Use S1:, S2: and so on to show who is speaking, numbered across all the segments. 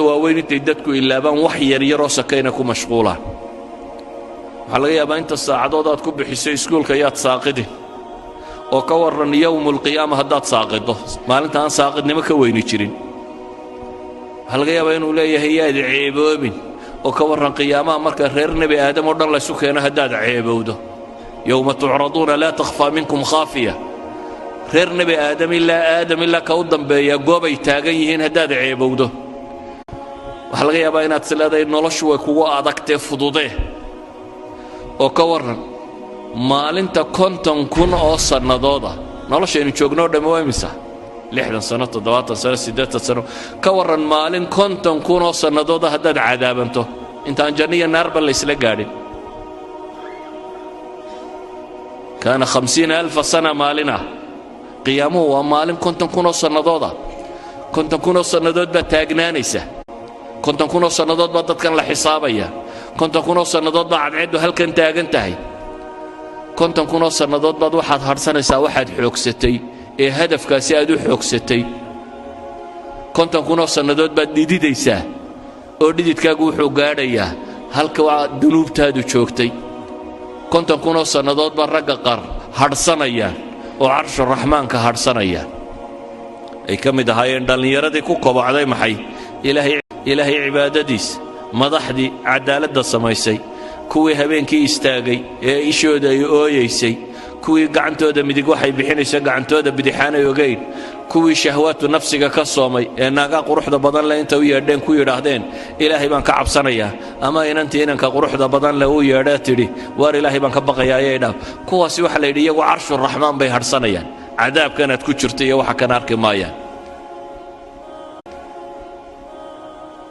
S1: waaweyn intay dadku ilaabaan wax yar yar oo sakayna ku mashquulaan waxa laga yaabaa inta saacadood aad ku bixisay iskuulka yaad saaqidin oo ka waran yawmul qiyaamah haddaad saaqido maalinta aan saaqidnimo ka weyni jirin waxa laga yaabaa inuu leeyahay yaad ceeboobin oo ka waran qiyaamaha marka reer nebi aadam oo dhan la isu keeno haddaad ceebowdo yawma tucraduuna laa takhfaa minkum khaafiya reer nebi aadam ilaa ka u dambeeya goobay taagan yihiin haddaad ceebowdo waxa laga yaabaa inaad sileedahay noloshu way kugu adagtee fududee oo ka waran maalinta 50,000 oo sannadooda noloshaynu joogno dhamma waa imisa 60 sano 70 sano 80 sano ka waran maalin 50,000 oo sannadooda haddaad cadaabanto intaan janniya naarba la isla gaadhin kaana 50,000 sana maalina qiyaamuhu waa maalin 50,000 oo sannadooda 50,000 oo sannadood baa taagnaanaysa 50,000 oo sannadood baa dadkan la xisaabaya 50,000 oo sannadood baa cadceeddu halkan taagan tahay 50,000 oo sannadood baad waxaad harsanaysaa waxaad xoogsatay ee hadafkaasi aad u xoogsatay 50,000 oo sannadood baad dhididaysaa oo dhididkaagu wuxuu gaadhayaa halka waa dunuubtaadu joogtay 50,000 oo sannadood baa ragga qaar hadhsanayaan oo carshu raxmaanka hadhsanayaan ay ka mid ahaayeen dhallinyaradii ku kobocday maxay ilaahay cibaadadiis madaxdii cadaaladda samaysay kuwii habeenkii istaagay ee ishooda ay ooyaysay kuwii gacantooda midig waxay bixinaysa gacantooda bidixaanay ogayn kuwii shahwaatu nafsiga ka soomay ee naagaa quruxda badan leh inta u yeedheen ku yidhaahdeen ilaahay baan ka cabsanayaa ama inantii inanka quruxda badan leh uu yeedhaa tidhi waar ilaahay baan ka baqayaa ayay dhaaf kuwaasi waxa la yidhi iyagu carshu raxmaan bay hadhsanayaan cadaabkanaad ku jirta iyo waxa kana arki maayaan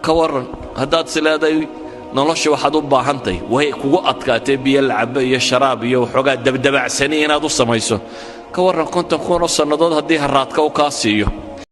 S1: ka waran haddaad sileeday nolosha waxaad u baahantahay way kugu adkaatee biyo lacabo iyo sharaab iyo waxoogaa dabdabacsani inaad u samayso ka waran 50,000 oo sannadood haddii haraadka u kaa siiyo